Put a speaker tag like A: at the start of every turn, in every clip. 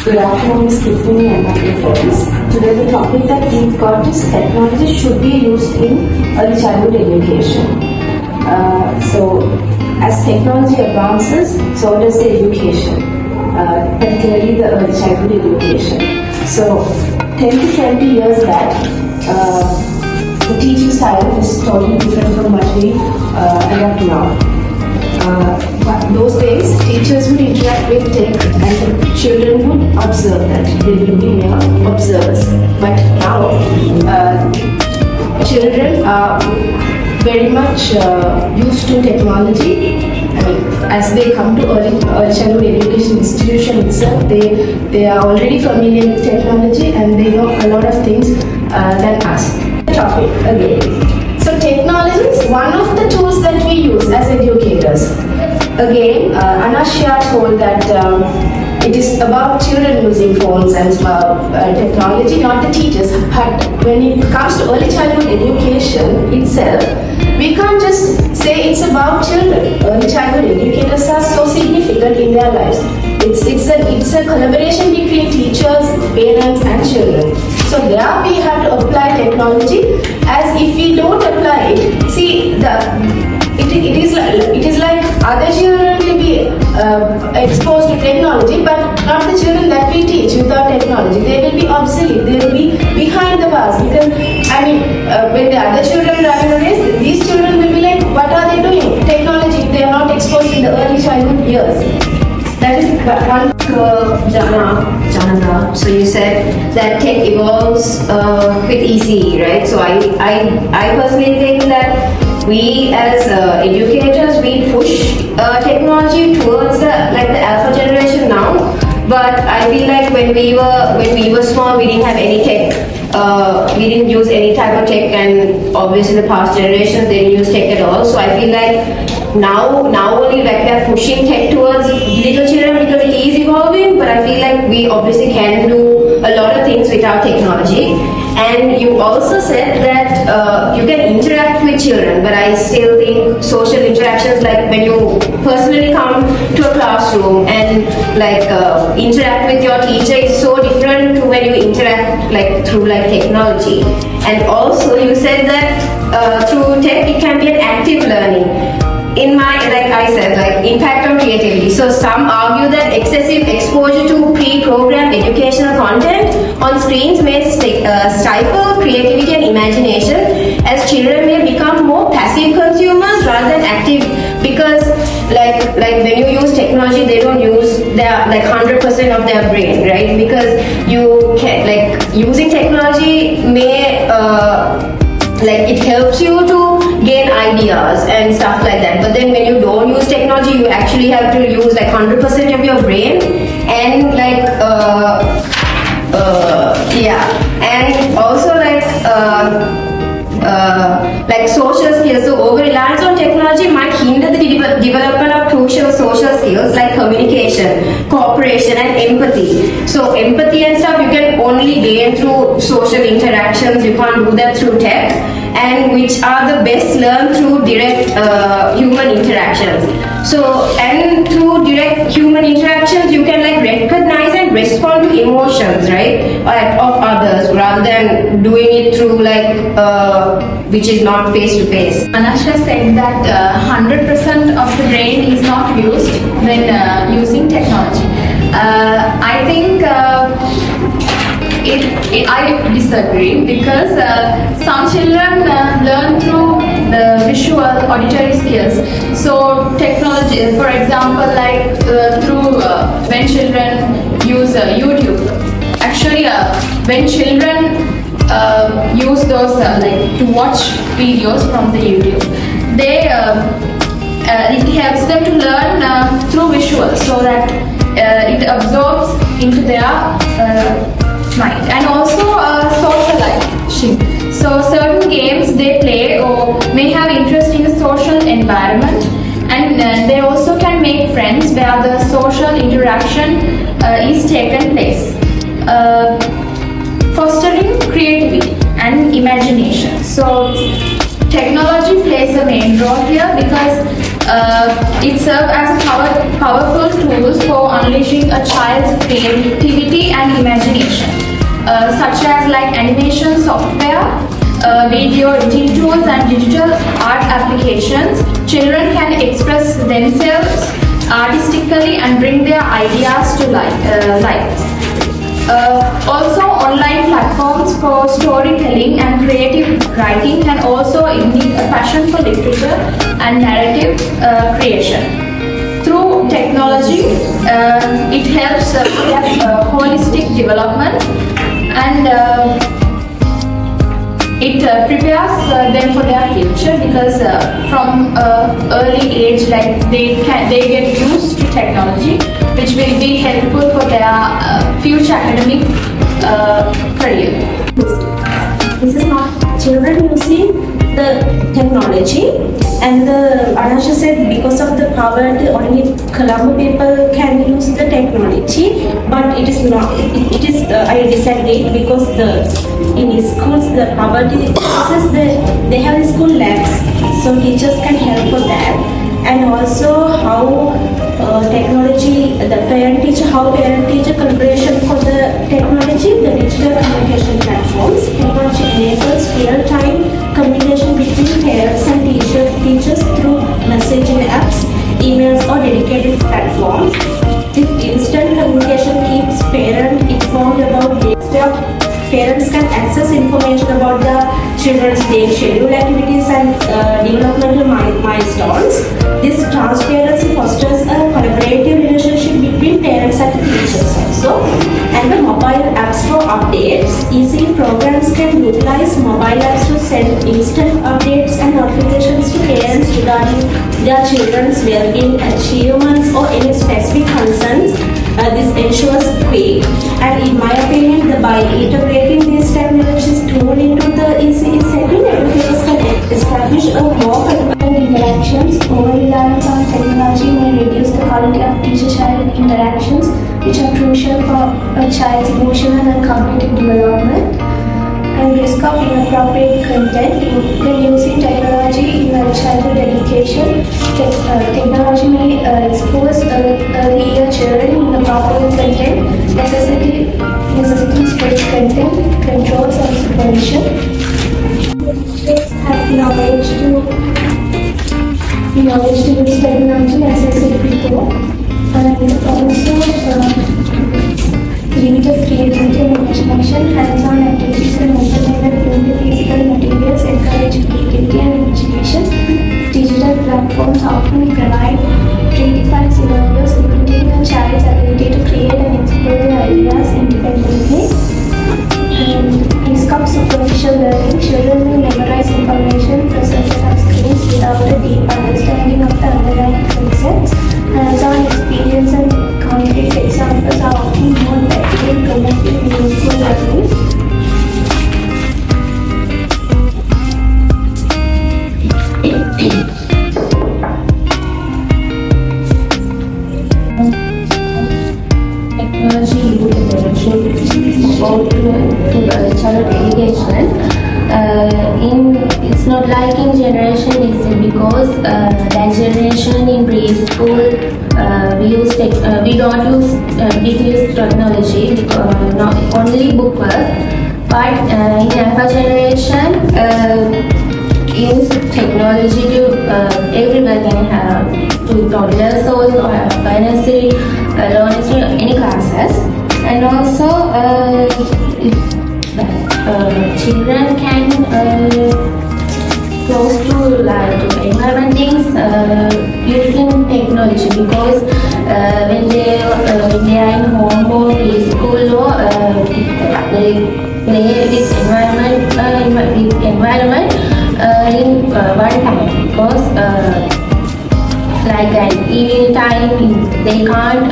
A: Good afternoon, Ms. Tiffany and my dear friends. Today the topic that we've got is technology should be used in early childhood education. So, as technology advances, so does the education, particularly the early childhood education. So, 10 to 20 years back, the teaching style is totally different from what we adapt now. But those days, teachers would interact with tech and children would observe that. They will be mere observers. But now, children are very much used to technology. As they come to early childhood education institution itself, they are already familiar with technology and they know a lot of things than us. The topic again. So technology is one of the tools that we use as educators. Again, Anasha told that it is about children using phones and technology, not the teachers. But when it comes to early childhood education itself, we can't just say it's about children. Early childhood educators are so significant in their lives. It's a collaboration between teachers, parents and children. So there we have to apply technology, as if we don't apply it, see it is like other children will be exposed to technology, but not the children that we teach without technology. They will be obsolete, they will be behind the bars, because when the other children run a race, these children will be like, what are they doing? Technology, they are not exposed in the early childhood years. That is one.
B: Jananda, so you said that tech evolves with easy, right? So I personally think that we as educators, we push technology towards the alpha generation now. But I feel like when we were small, we didn't have any tech. We didn't use any type of tech, and obviously the past generations they didn't use tech at all. So I feel like now only they're pushing tech towards little children because it is evolving. But I feel like we obviously can do a lot of things without technology. And you also said that you can interact with children, but I still think social interactions, like when you personally come to a classroom and interact with your teacher, is so different to when you interact through technology. And also you said that through tech it can be an active learning. In my, I said, impact on creativity. So some argue that excessive exposure to pre-programmed educational content on screens may stifle creativity and imagination, as children may become more passive consumers rather than active, because when you use technology, they don't use their 100% of their brain, right? Because you can, using technology may it helps you to gain ideas and stuff like that. But then when you don't use technology, you actually have to use 100% of your brain, and and also social skills. So over reliance on technology might hinder the development of crucial social skills like communication, cooperation and empathy. So empathy and stuff you can only gain through social interactions. You can't do that through tech, and which are the best learned through direct human interactions. So, and through direct human interactions you can recognize and respond to emotions, right, of others, rather than doing it through which is not face to face.
C: Anasha said that 100% of the brain is not used when using technology. I think I disagree, because some children learn through the visual auditory skills. So technology, for example, through when children use YouTube. Actually, when children use those to watch videos from the YouTube, they it helps them to learn through visuals, so that it absorbs into their mind. And also socializing. So certain games they play or may have interest in the social environment, and they also can make friends where the social interaction is taken place, fostering creativity and imagination. So technology plays a main role here, because It serves as a powerful tool for unleashing a child's creativity and imagination, such as like animation software, video editing tools, and digital art applications. Children can express themselves artistically and bring their ideas to life. Also, online platforms for storytelling and creative writing can also ignite a passion for literature and narrative creation. Through technology, it helps their holistic development, and it prepares them for their future, because from early age, like they get used to technology, which will be helpful for their future academic career.
D: This is not children using the technology, and the Anasha said because of the poverty only Colombo people can use the technology, but it is not. It is I disagree, because in schools the poverty classes they have school labs, so teachers can help for that, and also how technology, the parent-teacher collaboration for the technology, the digital communication platforms. Technology enables real-time communication between parents and teachers through messaging apps, emails, or dedicated platforms. This instant communication keeps parents informed about their parents can access information about the children's day schedule, activities, and developmental milestones. This transparency fosters a collaborative relationship between parents and teachers also. And the mobile apps for updates. Easily programs can utilize mobile apps to send instant updates and notifications to parents regarding their children's well-being, achievements, or any specific concerns. This ensures quick, and in my opinion, by integrating these technologies tool into the ECE setting, educators can establish a more
A: interactions. Over-reliance on technology may reduce the quality of teacher-child interactions, which are crucial for a child's emotional and cognitive development. And risk of inappropriate content. When using technology in early childhood education, technology may expose early year children inappropriate content, necessitating strict content controls and supervision. Kids have knowledge to use technology, as I said before, and also limited creativity and imagination. Hands-on activities and entertainment into physical materials encourage creativity and imagination. Digital platforms often provide predefined scenarios, limiting a child's ability to create and explore their ideas independently. And risk of superficial learning. Children may memorize information presented on screens without a deep understanding of the underlying concepts. Hands-on experience and concrete examples are often more effective in promoting meaningful learning. Technology about to child education. It's not like in generation is because that generation in preschool we don't use technology because not only book work, but in our generation use technology to everybody can have to toddlers also or nursery, any classes, and also children can close to environment things using technology, because when they are in home or preschool or they play this environment in one time, because like an evening time they can't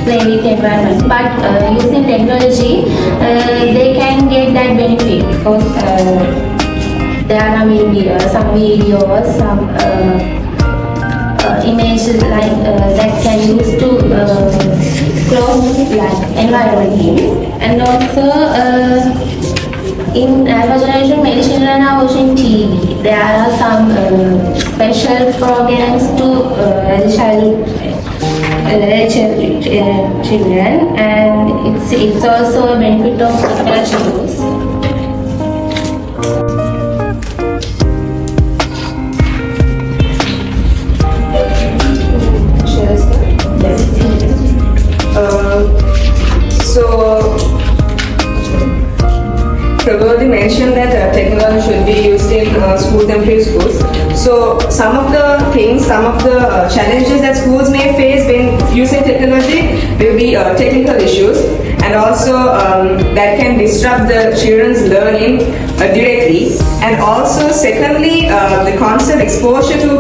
A: play with environment, but using technology they can get that benefit, because there are some videos, some images like that can use to close like environment things, and also
D: in Alpha generation, many children are watching TV. There are some special programs to children, and it's also a benefit of their children.
E: So, Prabodhi mentioned that technology should be used in schools and preschools. So, some of the things, some of the challenges that schools may face when using technology will be technical issues, and also that can disrupt the children's learning directly. And also, secondly, the constant exposure to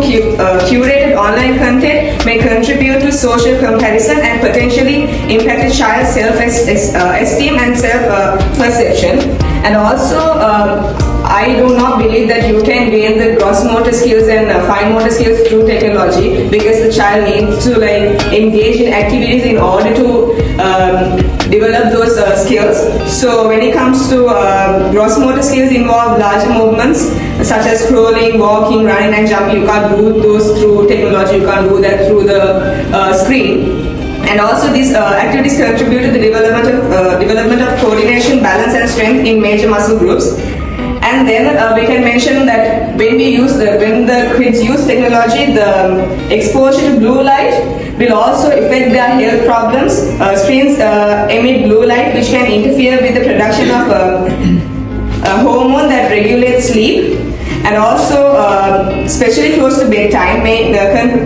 E: curated online content may contribute to social comparison and potentially impact a child's self-esteem and self-perception. And also, I do not believe that you can gain the gross motor skills and fine motor skills through technology, because the child needs to engage in activities in order to develop those skills. So when it comes to gross motor skills involve large movements such as scrolling, walking, running and jumping. You can't do those through technology, you can't do that through the screen. And also these activities contribute to the development of coordination, balance and strength in major muscle groups. And then we can mention that when the kids use technology, the exposure to blue light will also affect their health problems. Screens emit blue light, which can interfere with the production of a hormone that regulates sleep, and also especially close to bedtime may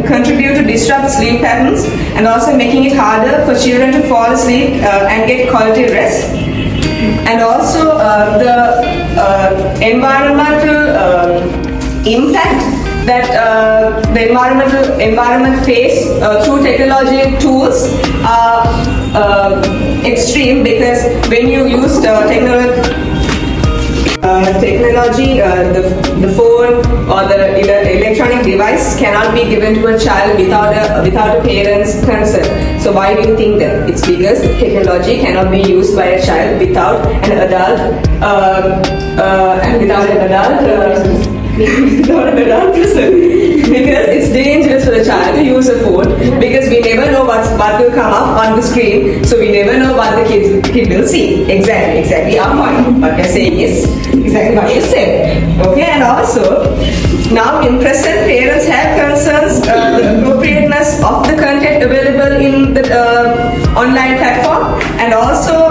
E: contribute to disrupt sleep patterns, and also making it harder for children to fall asleep and get quality rest. And also the environmental impact that the environment face through technology tools are extreme, because when you use technology, the phone or the electronic device cannot be given to a child without a parent's consent. So why do you think that? It's because technology cannot be used by a child without an adult because it's dangerous for the child to use a phone, because we never know what will come up on the screen, so we never know what the kid will see. Exactly our point. What you're saying is exactly what you said. Okay, and also now in present, parents have concerns the appropriateness of the content available in the online platform, and also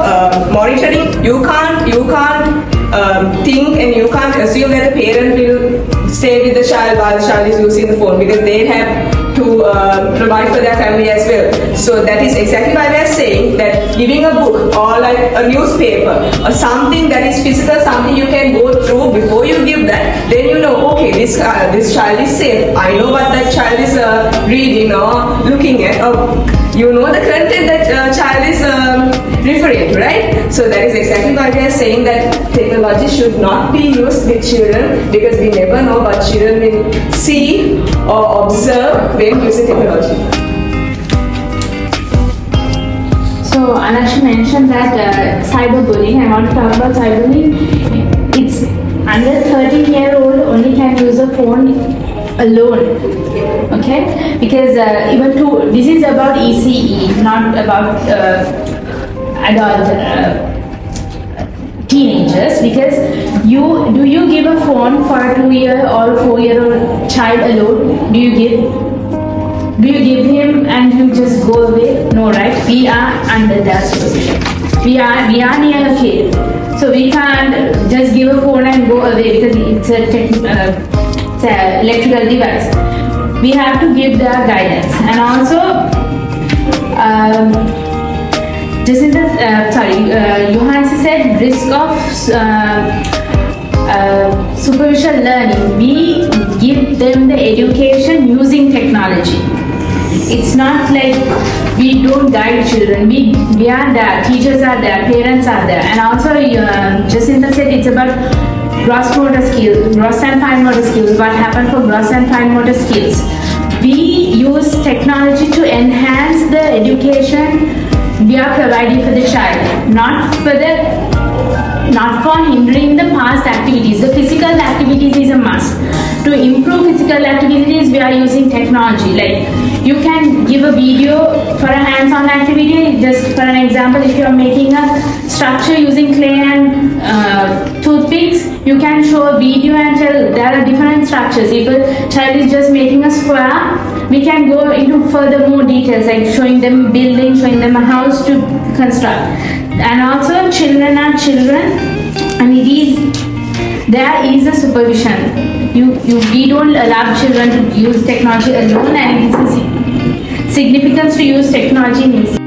E: monitoring. You can't think and you can't assume that the parent will stay with the child while the child is using the phone, because they have to provide for their family as well. So that is exactly why we are saying that giving a book or like a newspaper or something that is physical, something you can go through before you give that, then you know, okay, this child is safe. I know what that child is reading or looking at, or you know the content that child is referring to, right? So that is exactly why we are saying that technology should not be used with children, because we never know what children will see or observe when using technology.
C: So Anakshi mentioned that cyberbullying. I want to talk about cyberbullying. It's under 13-year-old only can use a phone alone. Okay, because this is about ECE, not about adult teenagers. Because do you give a phone for a 2-year or 4-year-old child alone? Do you give him and you just go away? No, right? We are under that supervision. We are near a kid, so we can't just give a phone and go away, because it's a electrical device. We have to give the guidance. And also Johansi said risk of superficial learning. We give them the education using technology. It's not like we don't guide children. We are there, teachers are there, parents are there. And also Jacinta said it's about gross motor skills, gross and fine motor skills. What happened for gross and fine motor skills? We use technology to enhance the education we are providing for the child, not for the
F: not for hindering the past activities. The physical activities is a must. To improve physical activities, we are using technology. Like you can give a video for a hands-on activity. Just for an example, if you are making a structure using clay and toothpicks, you can show a video and tell there are different structures. If a child is just making a square, we can go into further more details, like showing them building, showing them a house to construct. And also children are children, and there is a supervision. We don't allow children to use technology alone, and it is a significance to use technology in